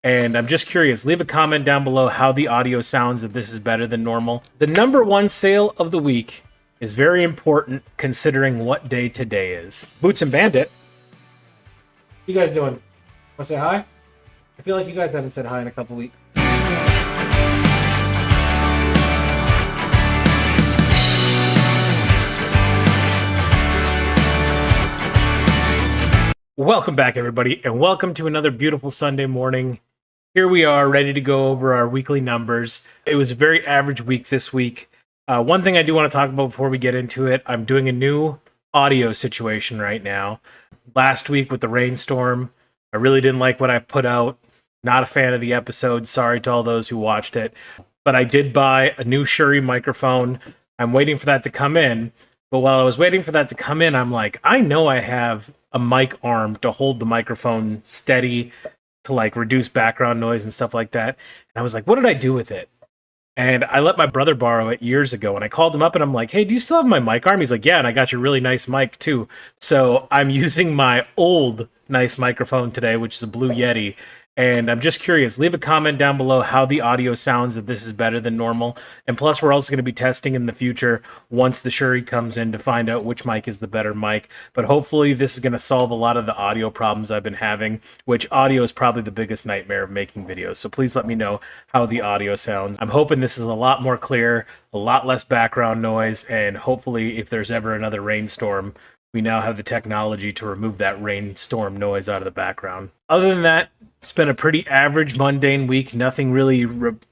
And I'm just curious, leave a comment down below how the audio sounds, if this is better than normal. The number one sale of the week is very important considering what day today is. Boots and Bandit. What you guys doing? Want to say hi? I feel like you guys haven't said hi in a couple weeks. Welcome back, everybody, and welcome to another beautiful Sunday morning. Here we are, ready to go over our weekly numbers. It was a very average week this week. One thing I do want to talk about before we get into it, I'm doing a new audio situation right now. Last week with the rainstorm, I really didn't like what I put out. Not a fan of the episode. Sorry to all those who watched it. But I did buy a new Shure microphone. I'm waiting for that to come in. But while I was waiting for that to come in, I'm like, I know I have a mic arm to hold the microphone steady, to like reduce background noise and stuff like that. And I was like, what did I do with it? And I let my brother borrow it years ago. And I called him up and I'm like, hey, do you still have my mic arm? He's like, yeah, and I got your really nice mic too. So I'm using my old nice microphone today, which is a Blue Yeti. And I'm just curious, leave a comment down below how the audio sounds, if this is better than normal. And plus, we're also going to be testing in the future once the Shure comes in to find out which mic is the better mic. But hopefully this is going to solve a lot of the audio problems I've been having, which audio is probably the biggest nightmare of making videos. So please let me know how the audio sounds. I'm hoping this is a lot more clear, a lot less background noise, and hopefully if there's ever another rainstorm, we now have the technology to remove that rainstorm noise out of the background. Other than that, it's been a pretty average, mundane week. Nothing really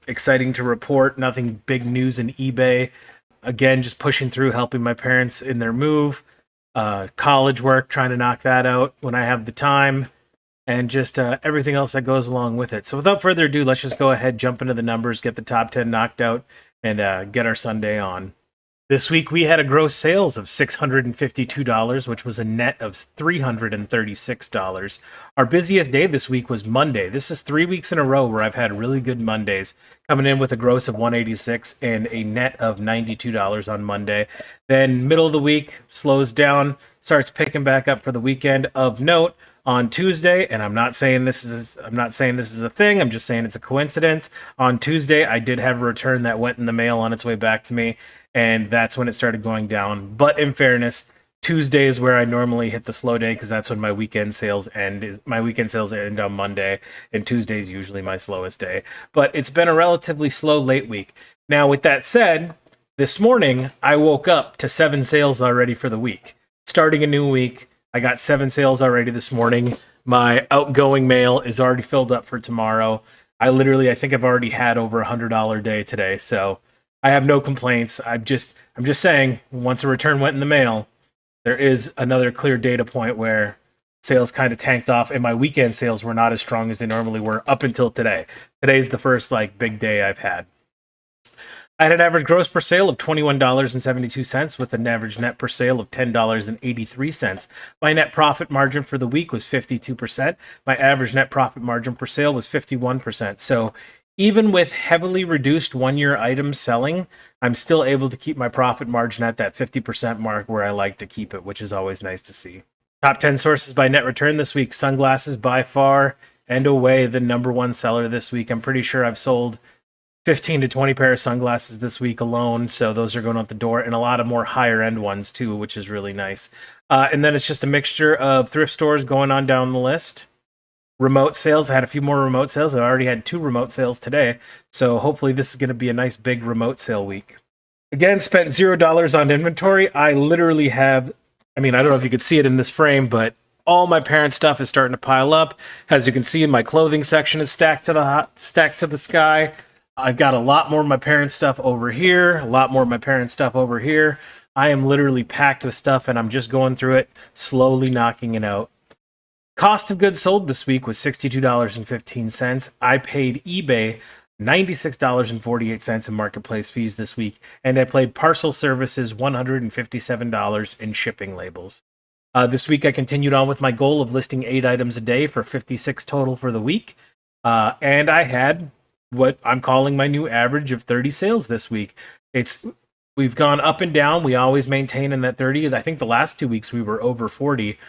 exciting to report. Nothing big news in eBay. Again, just pushing through, helping my parents in their move. College work, trying to knock that out when I have the time. And just everything else that goes along with it. So without further ado, let's just go ahead, jump into the numbers, get the top 10 knocked out, and get our Sunday on. This week, we had a gross sales of $652, which was a net of $336. Our busiest day this week was Monday. This is 3 weeks in a row where I've had really good Mondays, coming in with a gross of $186 and a net of $92 on Monday. Then middle of the week slows down, starts picking back up for the weekend. Of note, on Tuesday, and I'm not saying this is a thing, I'm just saying it's a coincidence. On Tuesday, I did have a return that went in the mail on its way back to me, and that's when it started going down. But in fairness, Tuesday is where I normally hit the slow day because that's when my weekend sales end. My weekend sales end on Monday, and Tuesday is usually my slowest day. But it's been a relatively slow late week. Now, with that said, this morning I woke up to 7 sales already for the week. Starting a new week, I got 7 sales already this morning. My outgoing mail is already filled up for tomorrow. I think I've already had over $100 day today, so I have no complaints. I'm just saying, once a return went in the mail, there is another clear data point where sales kind of tanked off, and my weekend sales were not as strong as they normally were up until today. Today's the first big day I've had. I had an average gross per sale of $21.72 with an average net per sale of $10.83. My net profit margin for the week was 52%. My average net profit margin per sale was 51%. So even with heavily reduced one-year items selling, I'm still able to keep my profit margin at that 50% mark where I like to keep it, which is always nice to see. Top 10 sources by net return this week. Sunglasses by far and away the number one seller this week. I'm pretty sure I've sold 15 to 20 pair of sunglasses this week alone, so those are going out the door, and a lot of more higher end ones too, which is really nice. And then it's just a mixture of thrift stores going on down the list. Remote sales, I had a few more remote sales. I already had 2 remote sales today, so hopefully this is going to be a nice big remote sale week. Again, spent $0 on inventory. I literally have, I don't know if you could see it in this frame, but all my parents' stuff is starting to pile up. As you can see, my clothing section is stacked to the sky. I've got a lot more of my parents' stuff over here, a lot more of my parents' stuff over here. I am literally packed with stuff, and I'm just going through it, slowly knocking it out. Cost of goods sold this week was $62.15. I paid eBay $96.48 in marketplace fees this week, and I paid parcel services $157 in shipping labels. This week, I continued on with my goal of listing 8 items a day for 56 total for the week, and I had what I'm calling my new average of 30 sales this week. We've gone up and down. We always maintain in that 30. I think the last 2 weeks we were over 40.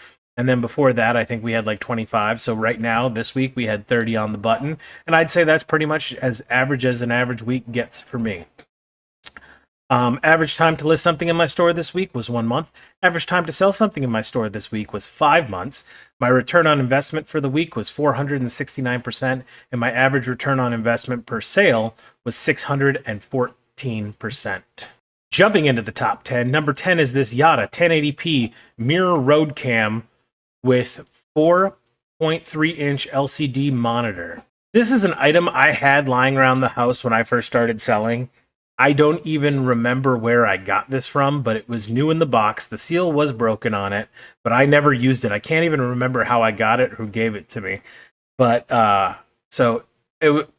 And then before that, I think we had like 25. So right now, this week, we had 30 on the button. And I'd say that's pretty much as average as an average week gets for me. Average time to list something in my store this week was 1 month. Average time to sell something in my store this week was 5 months. My return on investment for the week was 469%, and my average return on investment per sale was 614%. Jumping into the top 10, number 10 is this Yada 1080p mirror road cam with 4.3-inch LCD monitor. This is an item I had lying around the house when I first started selling. I don't even remember where I got this from, but it was new in the box. The seal was broken on it, but I never used it. I can't even remember how I got it or who gave it to me. But I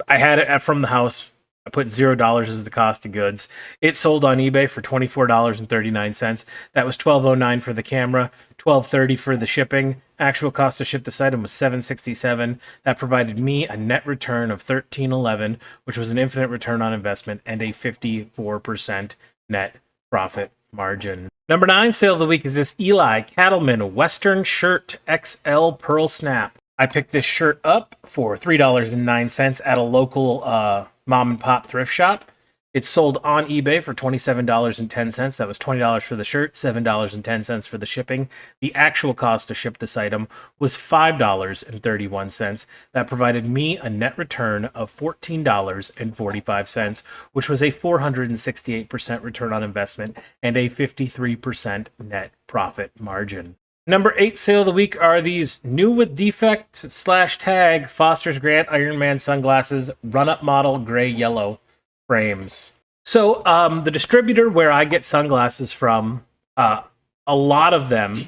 had it from the house. I put $0 as the cost of goods. It sold on eBay for $24.39. That was $12.09 for the camera, $12.30 for the shipping. Actual cost to ship this item was $7.67. That provided me a net return of $13.11, which was an infinite return on investment and a 54% net profit margin. Number 9 sale of the week is this Eli Cattleman Western Shirt XL Pearl Snap. I picked this shirt up for $3.09 at a local mom and pop thrift shop. It's sold on eBay for $27.10. That was $20 for the shirt, $7.10 for the shipping. The actual cost to ship this item was $5.31. That provided me a net return of $14.45, which was a 468% return on investment and a 53% net profit margin. Number 8 sale of the week are these new with defect / tag Foster's Grant Ironman sunglasses, run-up model gray yellow frames. So the distributor where I get sunglasses from, a lot of them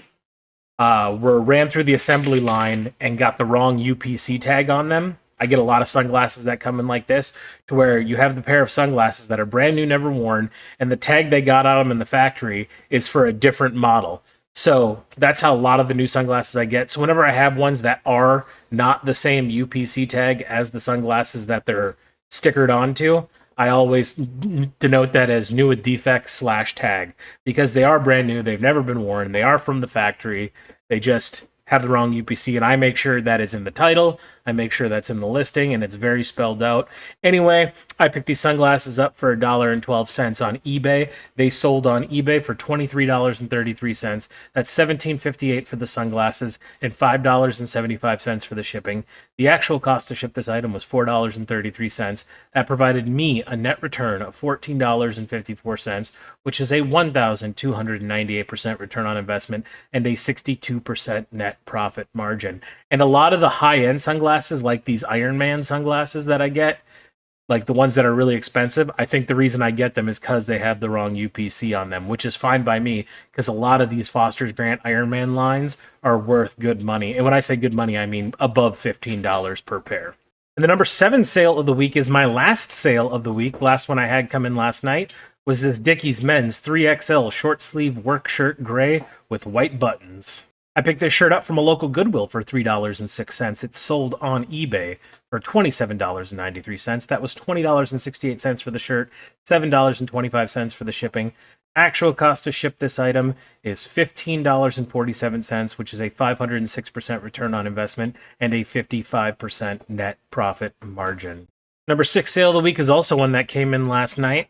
were ran through the assembly line and got the wrong UPC tag on them. I get a lot of sunglasses that come in like this, to where you have the pair of sunglasses that are brand new, never worn, and the tag they got on them in the factory is for a different model. So that's how a lot of the new sunglasses I get. So whenever I have ones that are not the same UPC tag as the sunglasses that they're stickered onto, I always denote that as new with defect / tag, because they are brand new. They've never been worn. They are from the factory. They just have the wrong UPC, and I make sure that is in the title. I make sure that's in the listing, and it's very spelled out. Anyway, I picked these sunglasses up for $1.12 on eBay. They sold on eBay for $23.33. That's $17.58 for the sunglasses and $5.75 for the shipping. The actual cost to ship this item was $4.33. That provided me a net return of $14.54, which is a 1,298% return on investment and a 62% net profit margin. And a lot of the high-end sunglasses, like these Iron Man sunglasses that I get, like the ones that are really expensive, I think the reason I get them is because they have the wrong UPC on them, which is fine by me, because a lot of these Foster's Grant Iron Man lines are worth good money. And when I say good money, I mean above $15 per pair. And the number 7 sale of the week is my last sale of the week. Last one I had come in last night was this Dickies Men's 3XL short sleeve work shirt gray with white buttons. I picked this shirt up from a local Goodwill for $3.06. It's sold on eBay for $27.93. That was $20.68 for the shirt, $7.25 for the shipping. Actual cost to ship this item is $15.47, which is a 506% return on investment and a 55% net profit margin. Number 6 sale of the week is also one that came in last night.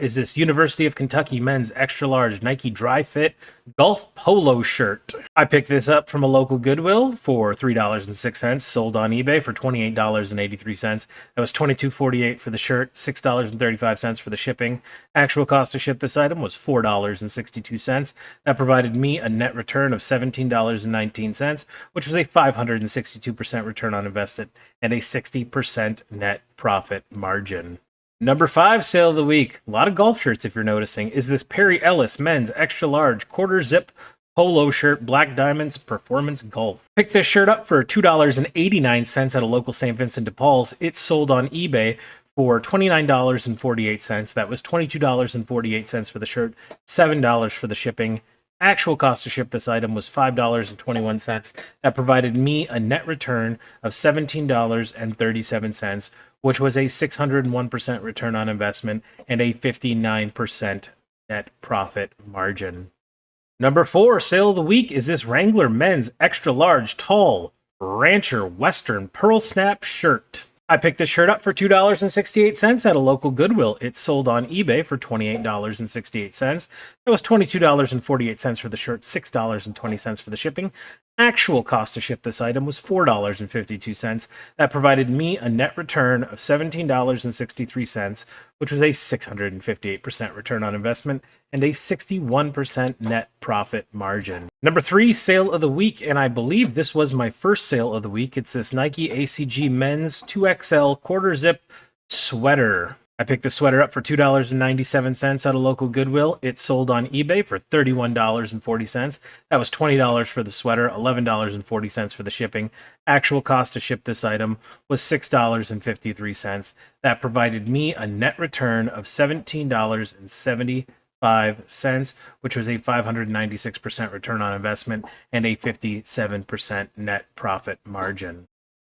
Is this University of Kentucky men's extra large Nike dry fit golf polo shirt. I picked this up from a local Goodwill for $3.06, sold on eBay for $28.83. That was $22.48 for the shirt, $6.35 for the shipping. Actual cost to ship this item was $4.62. That provided me a net return of $17.19, which was a 562% return on investment and a 60% net profit margin. Number 5 sale of the week, a lot of golf shirts if you're noticing, is this Perry Ellis men's extra large quarter zip polo shirt, Black Diamonds Performance Golf. Picked this shirt up for $2.89 at a local St. Vincent de Paul's. It sold on eBay for $29.48. That was $22.48 for the shirt, $7 for the shipping. Actual cost to ship this item was $5.21. That provided me a net return of $17.37, which was a 601% return on investment and a 59% net profit margin. Number 4 sale of the week is this Wrangler men's extra large tall Rancher Western Pearl Snap shirt. I picked this shirt up for $2.68 at a local Goodwill. It sold on eBay for $28.68. That was $22.48 for the shirt, $6.20 for the shipping. Actual cost to ship this item was $4.52. That provided me a net return of $17.63, which was a 658% return on investment and a 61% net profit margin. Number 3 sale of the week, and I believe this was my first sale of the week. It's this Nike ACG men's 2XL quarter zip sweater. I picked the sweater up for $2.97 at a local Goodwill. It sold on eBay for $31.40. That was $20 for the sweater, $11.40 for the shipping. Actual cost to ship this item was $6.53. That provided me a net return of $17.75, which was a 596% return on investment and a 57% net profit margin.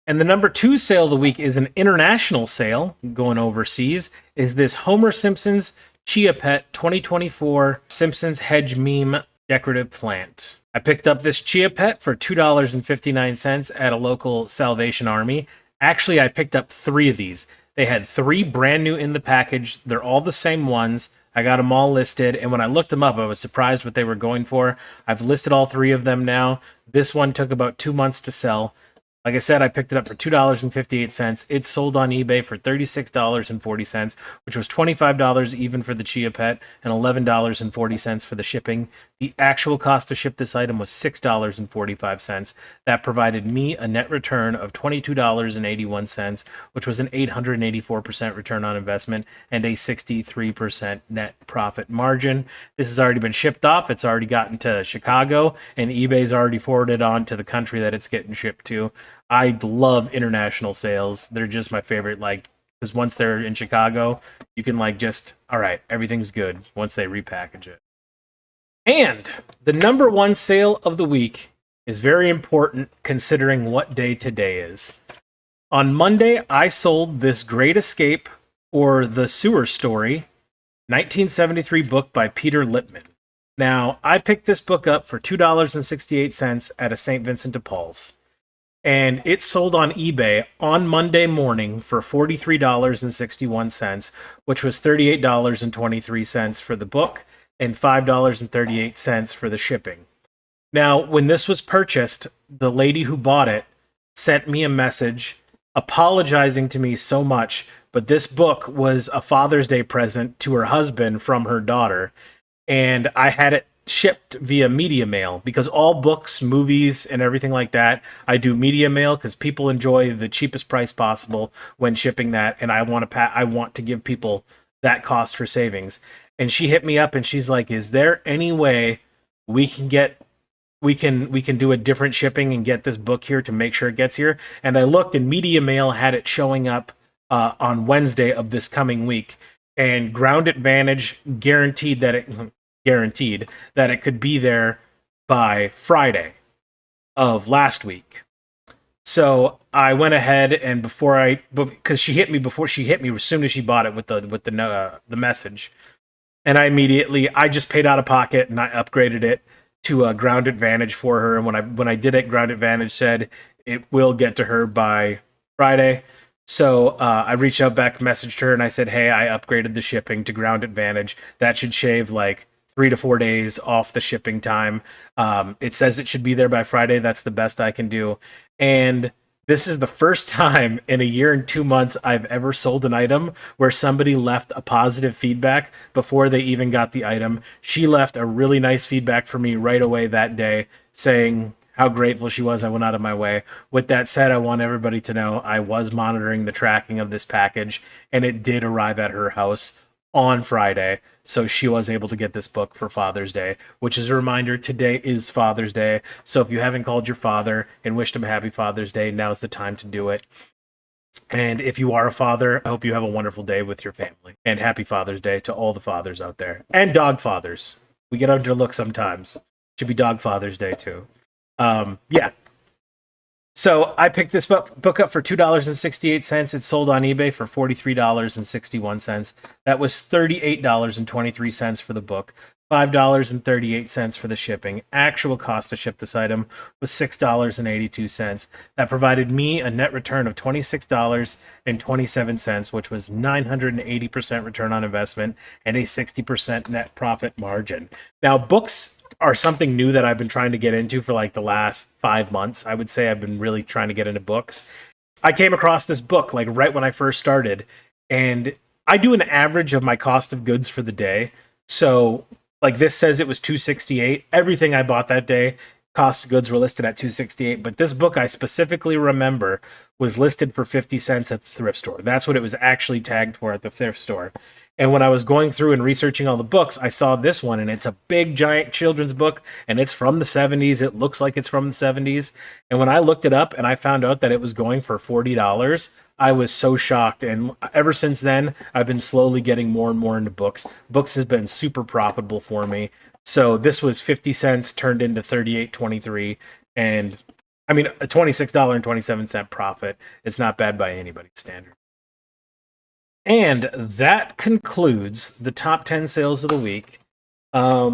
And the number 2 sale of the week is an international sale going overseas. Is this Homer Simpson's Chia Pet 2024 Simpsons Hedge Meme decorative plant. I picked up this Chia Pet for $2.59 at a local Salvation Army. Actually, I picked up 3 of these. They had 3 brand new in the package. They're all the same ones. I got them all listed, and when I looked them up, I was surprised what they were going for. I've listed all 3 of them now. This one took about 2 months to sell. Like I said, I picked it up for $2.58. It sold on eBay for $36.40, which was $25 even for the Chia Pet and $11.40 for the shipping. The actual cost to ship this item was $6.45. That provided me a net return of $22.81, which was an 884% return on investment and a 63% net profit margin. This has already been shipped off. It's already gotten to Chicago, and eBay's already forwarded on to the country that it's getting shipped to. I love international sales. They're just my favorite, because once they're in Chicago, you can all right, everything's good once they repackage it. And the number 1 sale of the week is very important considering what day today is. On Monday, I sold this Great Escape, or The Sewer Story, 1973 book by Peter Lippman. Now, I picked this book up for $2.68 at a St. Vincent de Paul's. And it sold on eBay on Monday morning for $43.61, which was $38.23 for the book and $5.38 for the shipping. Now, when this was purchased, the lady who bought it sent me a message apologizing to me so much, but this book was a Father's Day present to her husband from her daughter, and I had it shipped via media mail because all books, movies, and everything like that, I do media mail because people enjoy the cheapest price possible when shipping that, and I want to give people that cost for savings. And she hit me up and she's like, "Is there any way we can do a different shipping and get this book here to make sure it gets here?" And I looked, and media mail had it showing up on Wednesday of this coming week, and Ground Advantage guaranteed that it could be there by Friday of last week. So I went ahead, and because she hit me as soon as she bought it with the message, and I just paid out of pocket and I upgraded it to a Ground Advantage for her. And when I did it, Ground Advantage said it will get to her by Friday. So I reached out back, messaged her, and I said, "Hey, I upgraded the shipping to Ground Advantage. That should shave 3 to 4 days off the shipping time. It says it should be there by Friday. That's the best I can do." And this is the first time in a year and 2 months I've ever sold an item where somebody left a positive feedback before they even got the item. She left a really nice feedback for me right away that day, saying how grateful she was I went out of my way. With that said, I want everybody to know I was monitoring the tracking of this package, and it did arrive at her house on Friday. So she was able to get this book for Father's Day, which is a reminder, today is Father's Day. So if you haven't called your father and wished him a happy Father's Day, now's the time to do it. And if you are a father, I hope you have a wonderful day with your family. And happy Father's Day to all the fathers out there. And dog fathers. We get underlooked sometimes. Should be Dog Father's Day too. Yeah. So I picked this book up for $2.68. It sold on eBay for $43.61. That was $38.23 for the book, $5.38 for the shipping. Actual cost to ship this item was $6.82. That provided me a net return of $26.27, which was 980% return on investment and a 60% net profit margin. Now, books are something new that I've been trying to get into for like the last 5 months. I would say I've been really trying to get into books. I came across this book like right when I first started, and I do an average of my cost of goods for the day. So like this says it was 268. Everything I bought that day, cost of goods were listed at 268, but this book I specifically remember was listed for 50 cents at the thrift store. That's what it was actually tagged for at the thrift store. And when I was going through and researching all the books, I saw this one, and it's a big giant children's book, and it's from the 70s. It looks like it's from the 70s. And when I looked it up and I found out that it was going for $40, I was so shocked. And ever since then, I've been slowly getting more and more into books. Books has been super profitable for me. So this was 50 cents turned into 38.23, and I mean a $26.27 profit. It's not bad by anybody's standard. And that concludes the top 10 sales of the week. I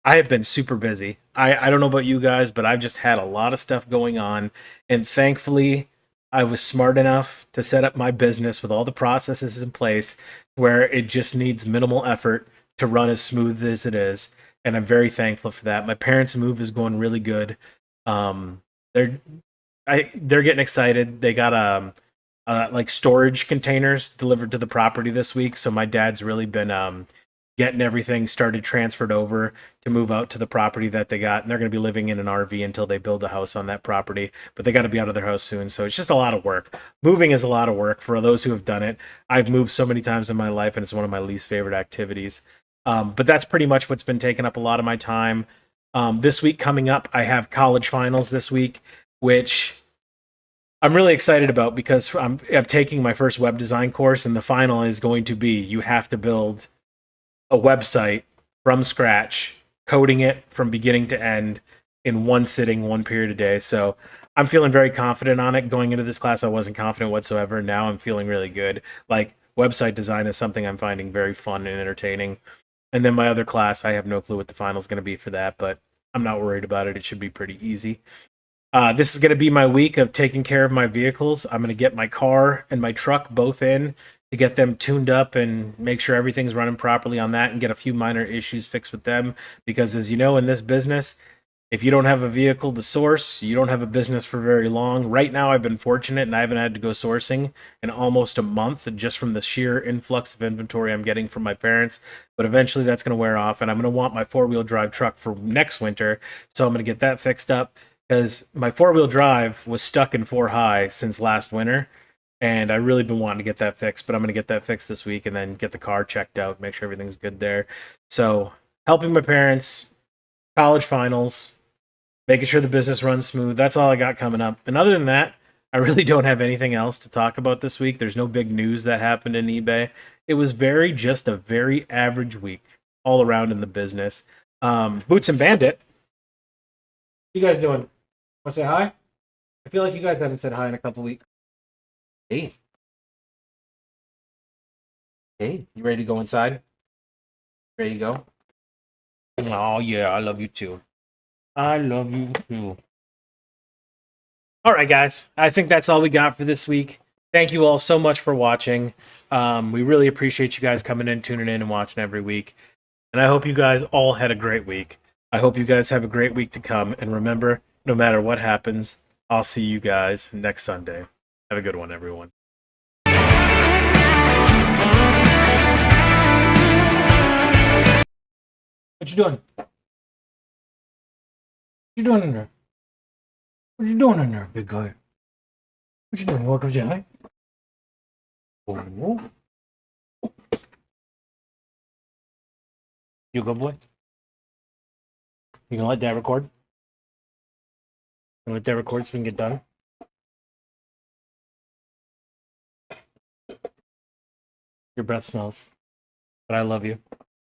have been super busy. I don't know about you guys, but I've just had a lot of stuff going on. And thankfully, I was smart enough to set up my business with all the processes in place where it just needs minimal effort to run as smooth as it is. And I'm very thankful for that. My parents' move is going really good. They're they're getting excited. They got like storage containers delivered to the property this week. So my dad's really been getting everything started transferred over to move out to the property that they got. And they're going to be living in an RV until they build a house on that property, but they got to be out of their house soon. So it's just a lot of work. Moving is a lot of work for those who have done it. I've moved so many times in my life, and it's one of my least favorite activities. But that's pretty much what's been taking up a lot of my time. This week coming up, I have college finals this week, which I'm really excited about because I'm taking my first web design course, and the final is going to be you have to build a website from scratch, coding it from beginning to end in one sitting, one period a day. So I'm feeling very confident on it. Going into this class, I wasn't confident whatsoever. Now I'm feeling really good. Like website design is something I'm finding very fun and entertaining. And then my other class, I have no clue what the final is going to be for that, but I'm not worried about it. It should be pretty easy. This is going to be my week of taking care of my vehicles. I'm going to get my car and my truck both in to get them tuned up and make sure everything's running properly on that and get a few minor issues fixed with them. Because as you know, in this business, if you don't have a vehicle to source, you don't have a business for very long. Right now, I've been fortunate and I haven't had to go sourcing in almost a month just from the sheer influx of inventory I'm getting from my parents. But eventually that's going to wear off, and I'm going to want my four-wheel drive truck for next winter. So I'm going to get that fixed up because my four-wheel drive was stuck in 4 high since last winter. And I really been wanting to get that fixed, but I'm going to get that fixed this week and then get the car checked out, make sure everything's good there. So helping my parents, college finals, making sure the business runs smooth. That's all I got coming up. And other than that, I really don't have anything else to talk about this week. There's no big news that happened in eBay. It was just a very average week all around in the business. Boots and Bandit, what you guys doing? Want to say hi? I feel like you guys haven't said hi in a couple weeks. Hey. Hey, you ready to go inside? Ready to go? Oh, yeah, I love you too. I love you too. All right, guys. I think that's all we got for this week. Thank you all so much for watching. We really appreciate you guys coming in, tuning in, and watching every week. And I hope you guys all had a great week. I hope you guys have a great week to come. And remember, no matter what happens, I'll see you guys next Sunday. Have a good one, everyone. What you doing? What you doing in there? What you doing in there, big guy? What you doing? You want to come say hi? Oh. You a good boy? You gonna let Dad record? You gonna let Dad record so we can get done? Your breath smells, but I love you.